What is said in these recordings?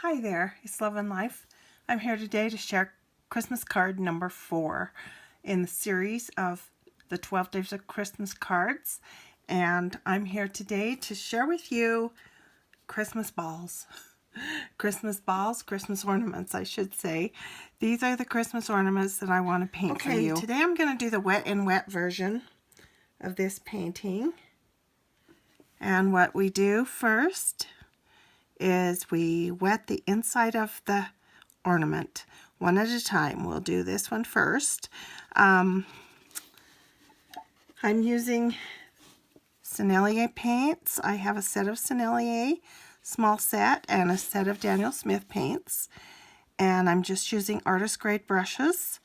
Hi there, it's Love and Life. I'm here today to share Christmas card number 4 in the series of the 12 Days of Christmas cards. And I'm here today to share with you Christmas balls. Christmas balls, Christmas ornaments, I should say. These are the Christmas ornaments that I want to paint for you. Today I'm going to do the wet and wet version of this painting. And what we do first is we wet the inside of the ornament one at a time. We'll do this one first. I'm using Sennelier paints. I have a set of Sennelier, small set, and a set of Daniel Smith paints. And I'm just using artist grade brushes.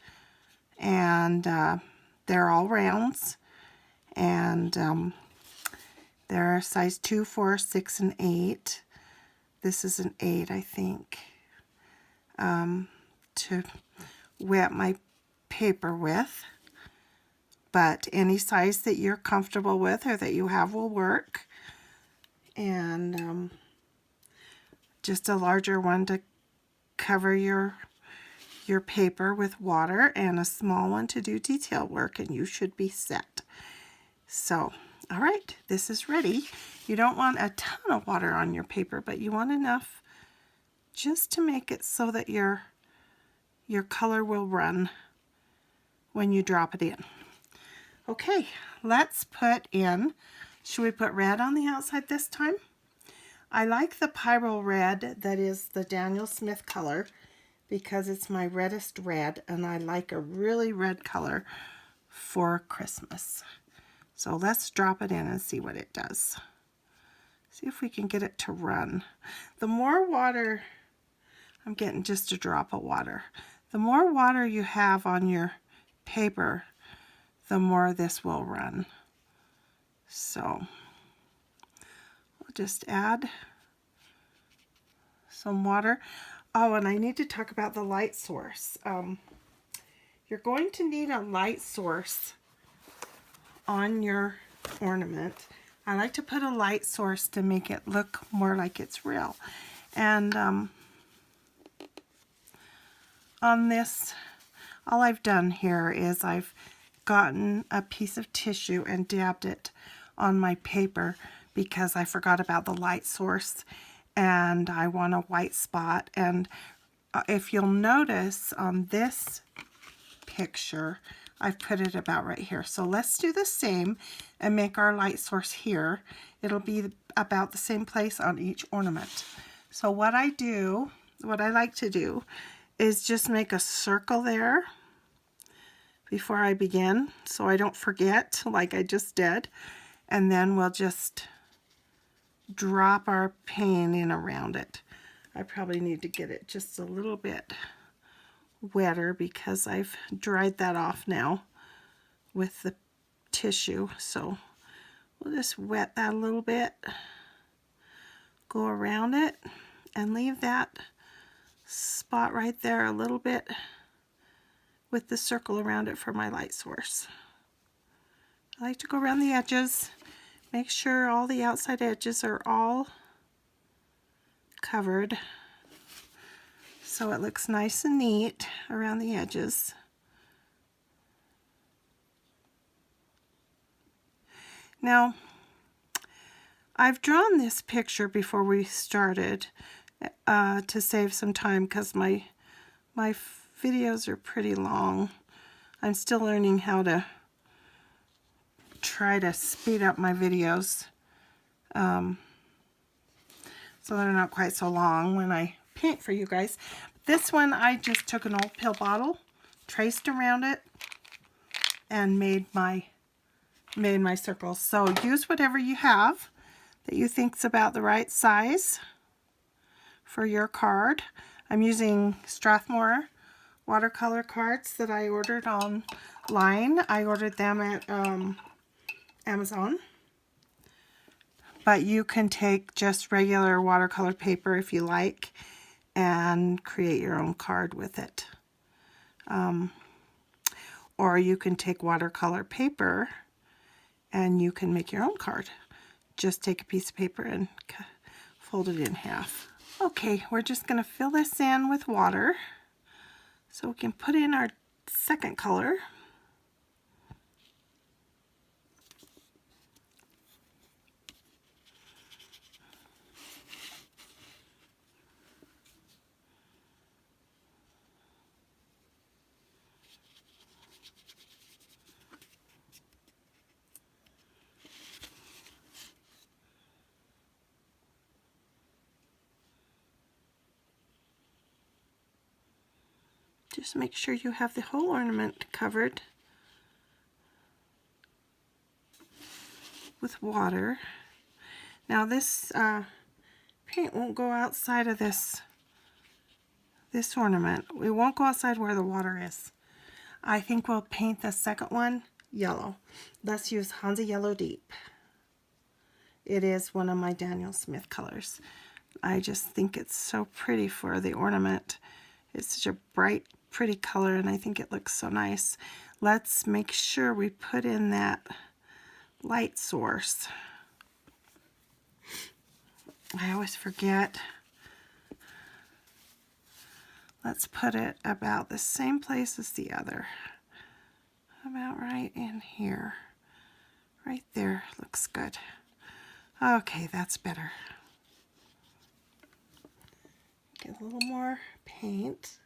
And they're all rounds. And they're size 2, 4, 6, and 8. This is an 8, I think, to wet my paper with. But any size that you're comfortable with or that you have will work. And just a larger one to cover your paper with water, and a small one to do detail work, and you should be set. So, all right, this is ready. You don't want a ton of water on your paper, but you want enough just to make it so that your color will run when you drop it in. Okay, let's put in, should we put red on the outside this time? I like the Pyro Red, that is the Daniel Smith color, because it's my reddest red, and I like a really red color for Christmas. So let's drop it in and see what it does. See if we can get it to run. The more water, I'm getting just a drop of water. The more water you have on your paper, the more this will run. So we'll just add some water. Oh, and I need to talk about the light source. You're going to need a light source on your ornament. I like to put a light source to make it look more like it's real. And on this, all I've done here is I've gotten a piece of tissue and dabbed it on my paper because I forgot about the light source and I want a white spot. And if you'll notice on this picture, I've put it about right here. So let's do the same and make our light source here. It'll be about the same place on each ornament. So what I like to do is just make a circle there before I begin so I don't forget like I just did. And then we'll just drop our paint in around it. I probably need to get it just a little bit wetter because I've dried that off now with the tissue. So we'll just wet that a little bit, go around it, and leave that spot right there a little bit with the circle around it for my light source. I like to go around the edges, make sure all the outside edges are all covered so it looks nice and neat around the edges. Now, I've drawn this picture before we started to save some time because my videos are pretty long. I'm still learning how to try to speed up my videos so they're not quite so long when I paint for you guys. This one I just took an old pill bottle, traced around it, and made my circles. So use whatever you have that you think's about the right size for your card. I'm using Strathmore watercolor cards that I ordered online. I ordered them at Amazon. But you can take just regular watercolor paper if you like and create your own card with it. Or you can take watercolor paper and you can make your own card. Just take a piece of paper and fold it in half. Okay, we're just going to fill this in with water so we can put in our second color. Just make sure you have the whole ornament covered with water. Now this paint won't go outside of this ornament. We won't go outside where the water is. I think we'll paint the second one yellow. Let's use Hansa Yellow Deep. It is one of my Daniel Smith colors. I just think it's so pretty for the ornament. It's such a bright, pretty color, and I think it looks so nice. Let's make sure we put in that light source. I always forget. Let's put it about the same place as the other. About right in here. Right there looks good. Okay, that's better. Get a little more paint.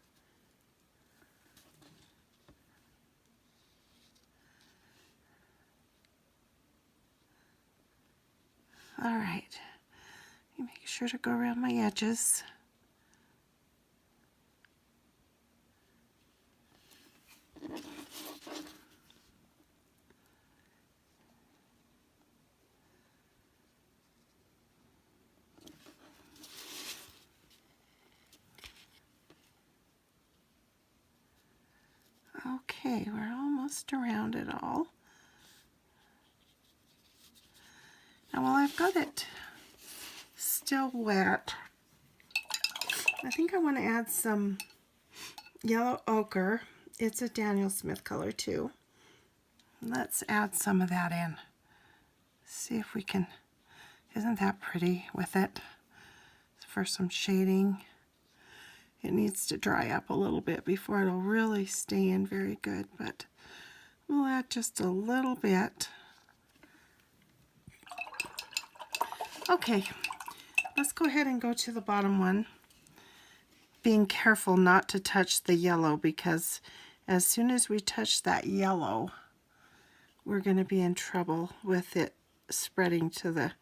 All right. Make sure to go around my edges. Okay, we're almost around it all. Now while I've got it still wet, I think I want to add some yellow ochre. It's a Daniel Smith color too. Let's add some of that in. See if we can, isn't that pretty with it? For some shading. It needs to dry up a little bit before it'll really stay in very good, but we'll add just a little bit. Okay, let's go ahead and go to the bottom one. Being careful not to touch the yellow, because as soon as we touch that yellow, we're going to be in trouble with it spreading to the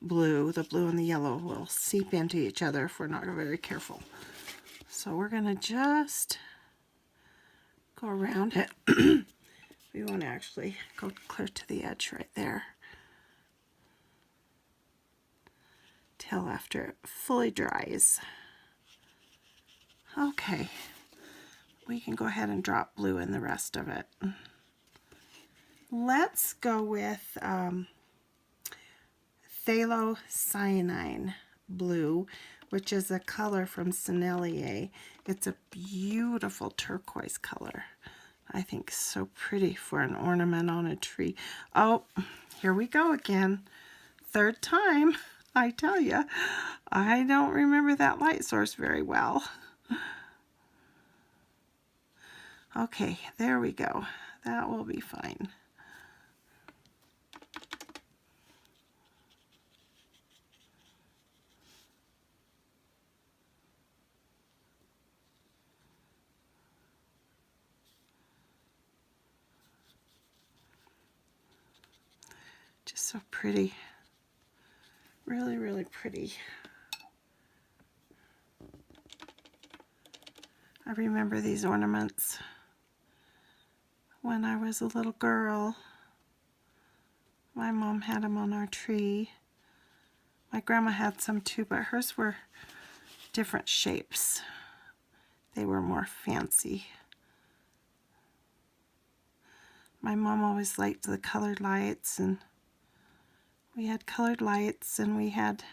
blue. The blue and the yellow will seep into each other if we're not very careful. So we're going to just go around it. We want to actually go clear to the edge right there. Till after it fully dries. Okay, we can go ahead and drop blue in the rest of it. Let's go with Phthalocyanine blue, which is a color from Sennelier. It's a beautiful turquoise color. I think so pretty for an ornament on a tree. Oh, here we go again. Third time, I tell you. I don't remember that light source very well. Okay, there we go. That will be fine. Just so pretty. Really, really pretty. I remember these ornaments when I was a little girl. My mom had them on our tree. My grandma had some too, but hers were different shapes. They were more fancy. My mom always liked the colored lights, and we had colored lights, and we had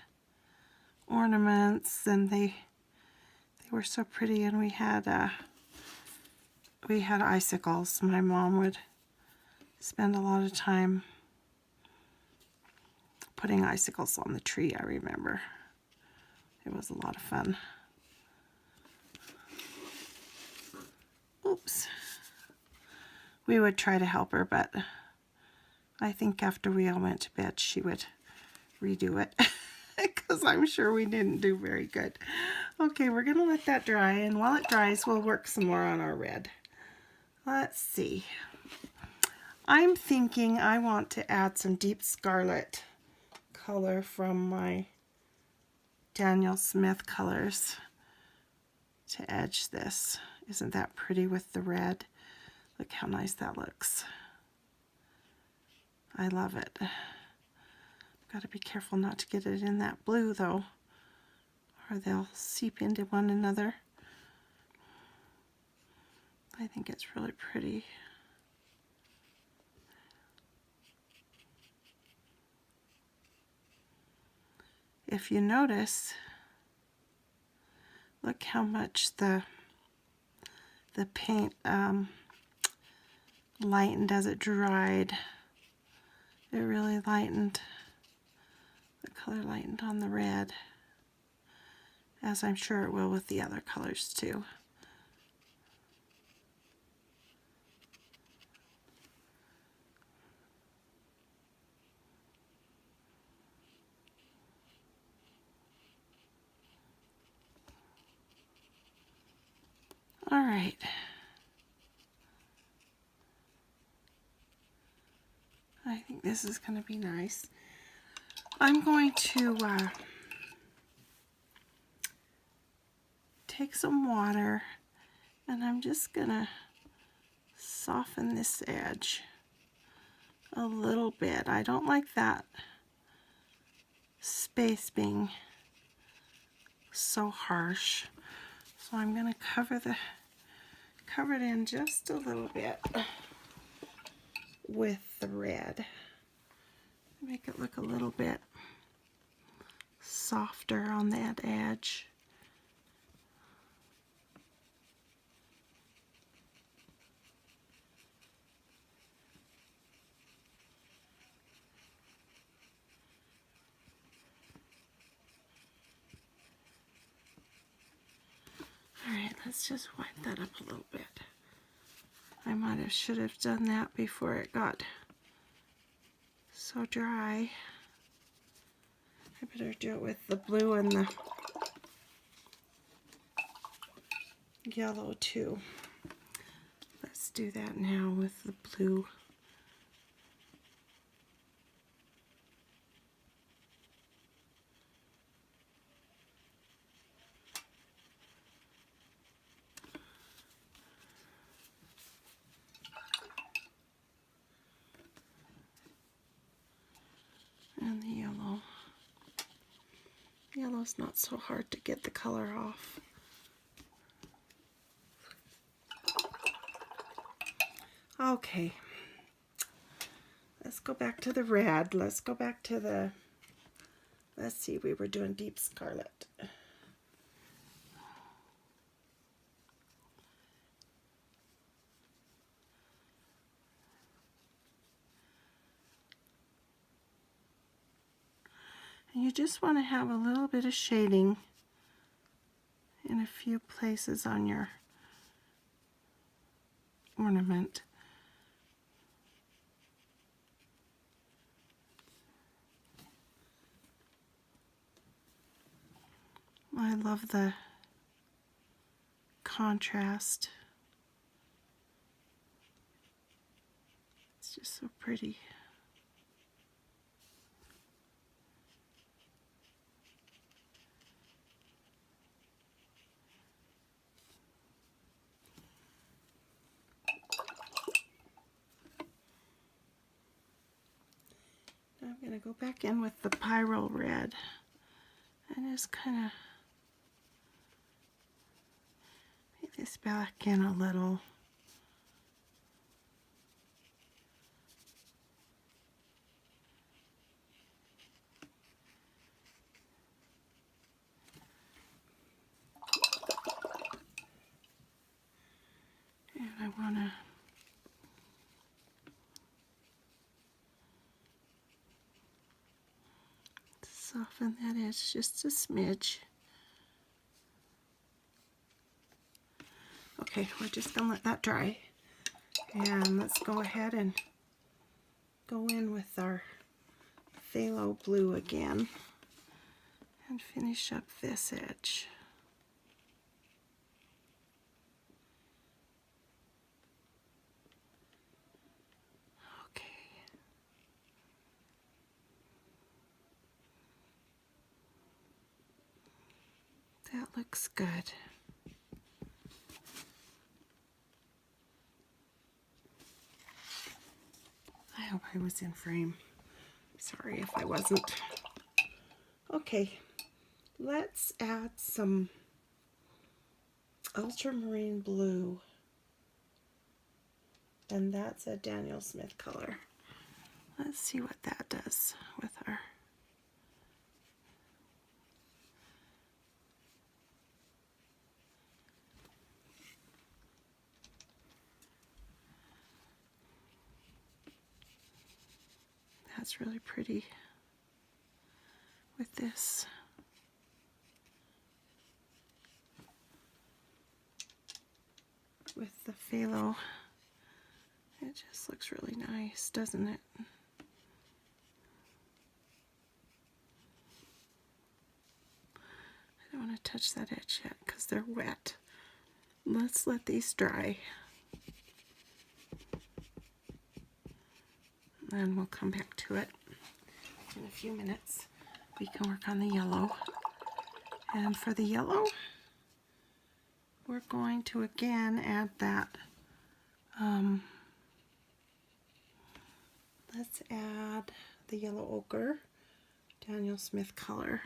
ornaments, and they were so pretty. And we had icicles. My mom would spend a lot of time putting icicles on the tree, I remember. It was a lot of fun. Oops. We would try to help her, but I think after we all went to bed, she would redo it because I'm sure we didn't do very good. Okay, we're going to let that dry, and while it dries, we'll work some more on our red. Let's see. I'm thinking I want to add some deep scarlet color from my Daniel Smith colors to edge this. Isn't that pretty with the red? Look how nice that looks. I love it. Got to be careful not to get it in that blue though, or they'll seep into one another. I think it's really pretty. If you notice, look how much the paint lightened as it dried. It really lightened. The color lightened on the red, as I'm sure it will with the other colors too. All right. I think this is going to be nice. I'm going to take some water, and I'm just going to soften this edge a little bit. I don't like that space being so harsh. So I'm going to cover it in just a little bit with the red. Make it look a little bit softer on that edge. Alright, let's just wipe that up a little bit. I should have done that before it got so dry. I better do it with the blue and the yellow too. Let's do that now with the blue. And the yellow. Yellow's not so hard to get the color off. Okay, let's go back to the red. Let's go back to the, let's see, we were doing deep scarlet. And you just want to have a little bit of shading in a few places on your ornament. I love the contrast. It's just so pretty. I'm going to go back in with the Pyro Red and just kind of make this back in a little. And I want to soften that edge just a smidge. Okay, we're just going to let that dry. And let's go ahead and go in with our phthalo blue again and finish up this edge. Okay. That looks good. I hope I was in frame. Sorry if I wasn't. Okay, let's add some ultramarine blue. And that's a Daniel Smith color. Let's see what that does with our... That's really pretty with this. With the phthalo, it just looks really nice, doesn't it? I don't want to touch that edge yet because they're wet. Let's let these dry. And we'll come back to it in a few minutes. We can work on the yellow. And for the yellow, we're going to again add that. Let's add the yellow ochre, Daniel Smith color.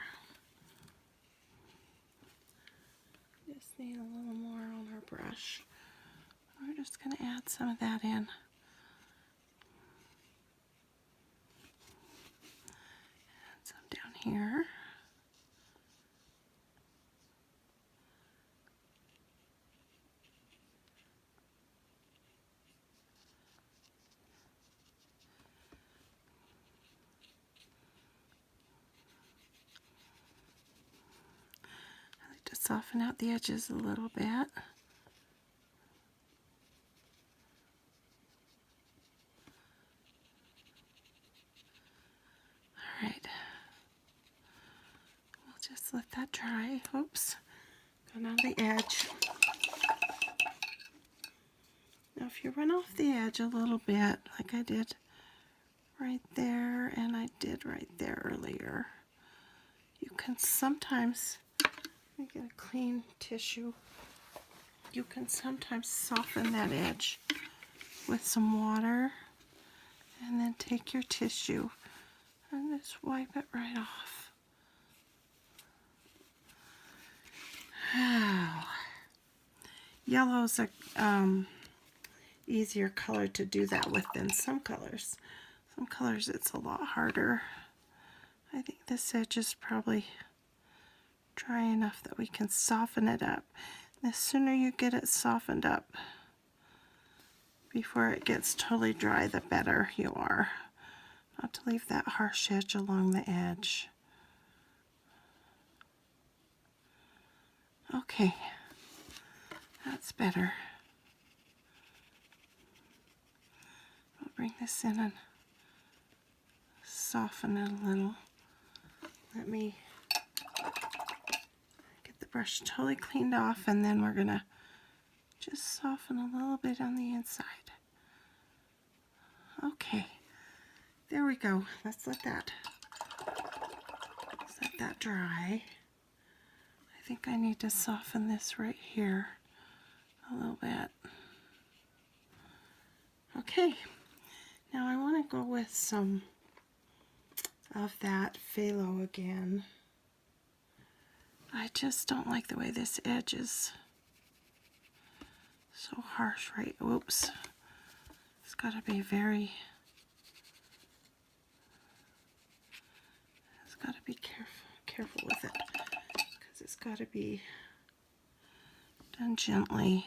Just need a little more on our brush. We're just going to add some of that in. Add some down here. I like to soften out the edges a little bit. Alright, we'll just let that dry. Oops, got on the edge. Now if you run off the edge a little bit, like I did right there and I did right there earlier, you can sometimes, let me get a clean tissue, you can sometimes soften that edge with some water and then take your tissue and just wipe it right off. Oh. Yellow's a easier color to do that with than some colors. Some colors it's a lot harder. I think this edge is probably dry enough that we can soften it up. The sooner you get it softened up before it gets totally dry, the better you are. Not to leave that harsh edge along the edge. Okay, that's better. I'll bring this in and soften it a little. Let me get the brush totally cleaned off, and then we're gonna just soften a little bit on the inside. Okay, there we go. Let's let that dry. I think I need to soften this right here a little bit. Okay, now I want to go with some of that phthalo again. I just don't like the way this edge is so harsh, right? Whoops. It's got to be very, it's got to be careful with it, because it's got to be done gently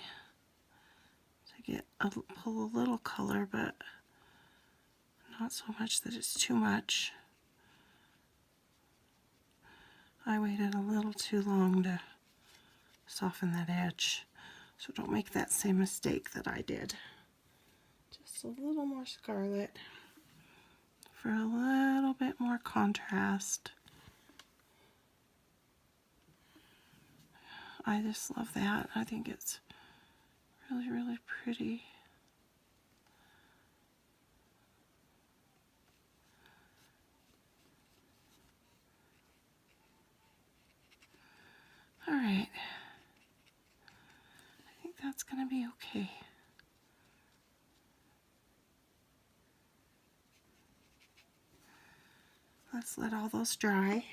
to get pull a little color, but not so much that it's too much. I waited a little too long to soften that edge. So don't make that same mistake that I did. Just a little more scarlet for a little bit more contrast. I just love that. I think it's really, really pretty. All right. I think that's going to be okay. Let's let all those dry.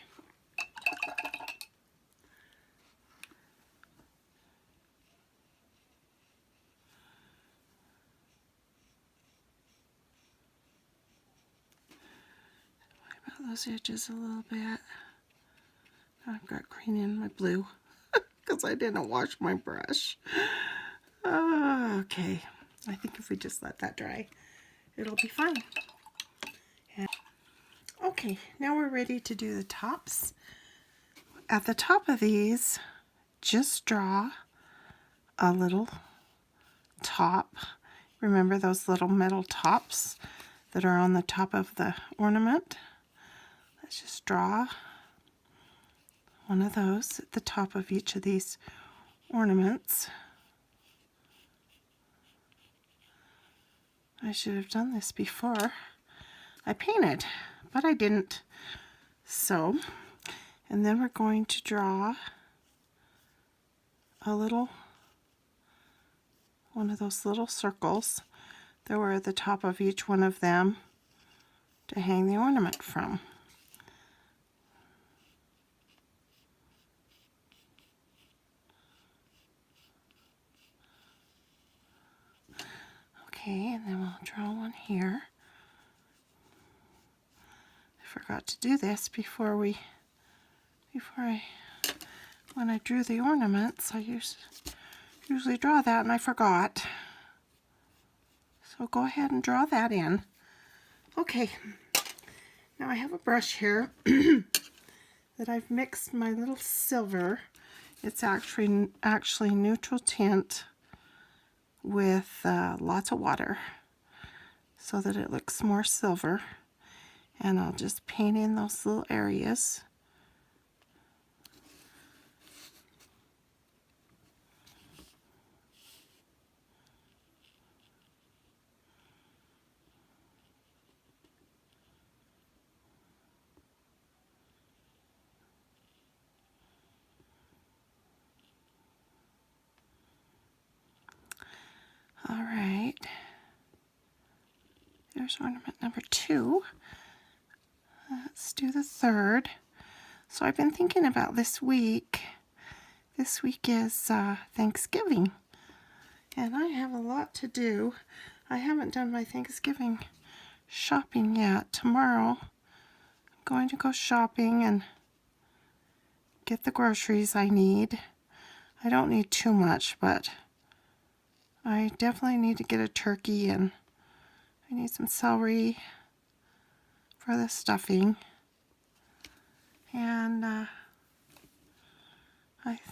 Wipe out those edges a little bit. I've got green in my blue because I didn't wash my brush. Okay, I think if we just let that dry, it'll be fine. And okay, now we're ready to do the tops. At the top of these, just draw a little top. Remember those little metal tops that are on the top of the ornament? Let's just draw one of those at the top of each of these ornaments. I should have done this before I painted, but I didn't. So, and then we're going to draw a little, one of those little circles that were at the top of each one of them to hang the ornament from. Okay, and then we'll draw one here. I forgot to do this when I drew the ornaments. I usually draw that and I forgot. So go ahead and draw that in. Okay, now I have a brush here that I've mixed my little silver. It's actually neutral tint with lots of water so that it looks more silver. And I'll just paint in those little areas. All right, there's ornament number 2. Let's do the third. So I've been thinking about this week. This week is Thanksgiving, and I have a lot to do. I haven't done my Thanksgiving shopping yet. Tomorrow I'm going to go shopping and get the groceries I need. I don't need too much, but I definitely need to get a turkey, and I need some celery for the stuffing. And I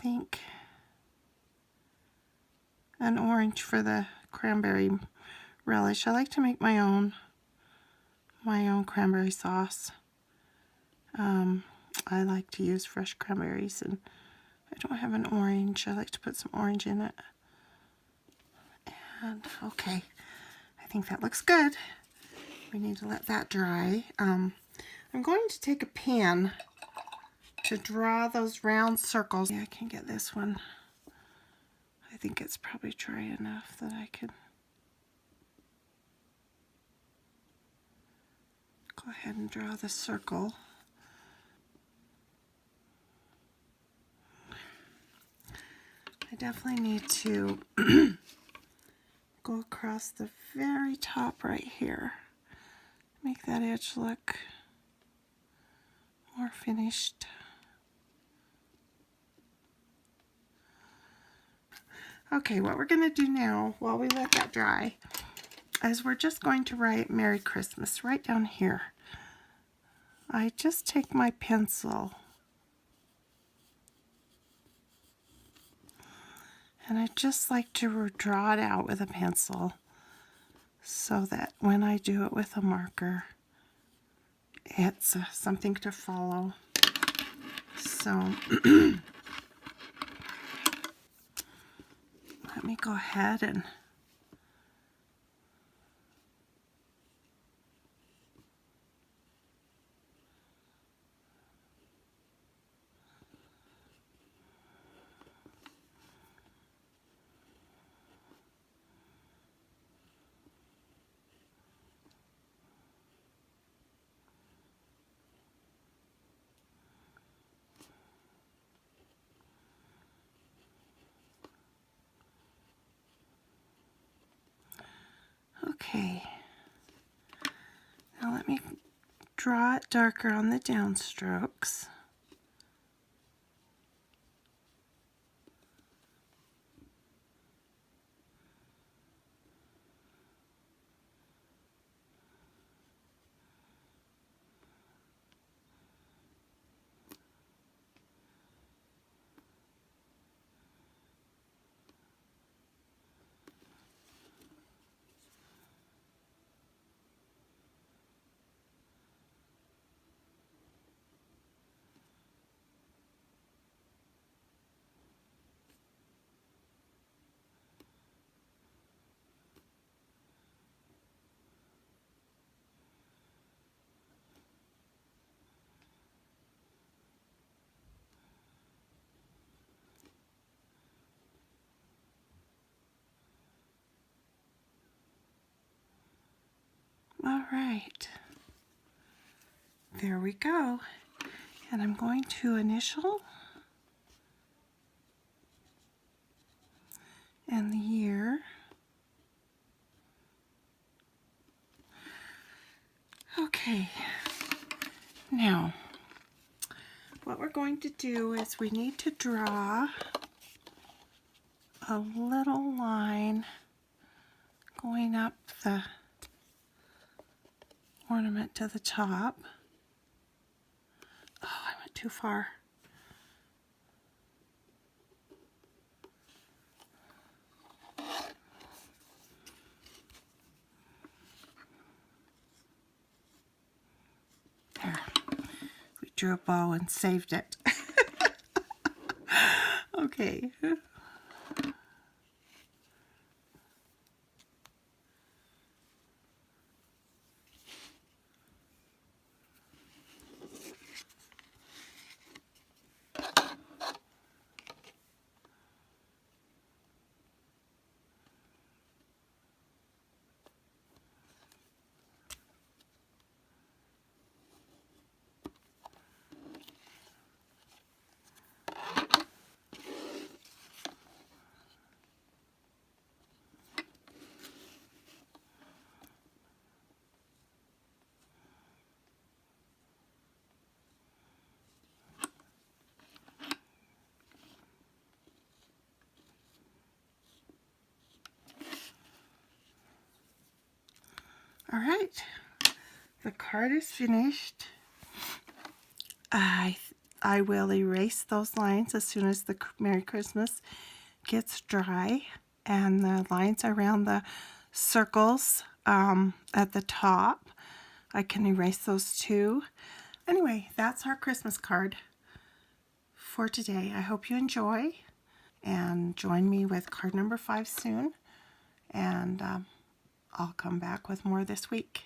think an orange for the cranberry relish. I like to make my own cranberry sauce. I like to use fresh cranberries, and I don't have an orange. I like to put some orange in it. And okay, I think that looks good. We need to let that dry. I'm going to take a pen to draw those round circles. Yeah, I can get this one. I think it's probably dry enough that I can go ahead and draw the circle. I definitely need to go across the very top right here. Make that edge look more finished. Okay, what we're going to do now, while we let that dry, is we're just going to write Merry Christmas right down here. I just take my pencil And I just like to draw it out with a pencil so that when I do it with a marker, it's something to follow. So let me go ahead and okay. Now let me draw it darker on the downstrokes. All right, there we go. And I'm going to initial and the year. Okay, now what we're going to do is we need to draw a little line going up the ornament to the top. Oh, I went too far. There. We drew a bow and saved it. Okay. All right, the card is finished. I will erase those lines as soon as the Merry Christmas gets dry, and the lines around the circles at the top, I can erase those too. Anyway, that's our Christmas card for today. I hope you enjoy, and join me with card number 5 soon, and I'll come back with more this week.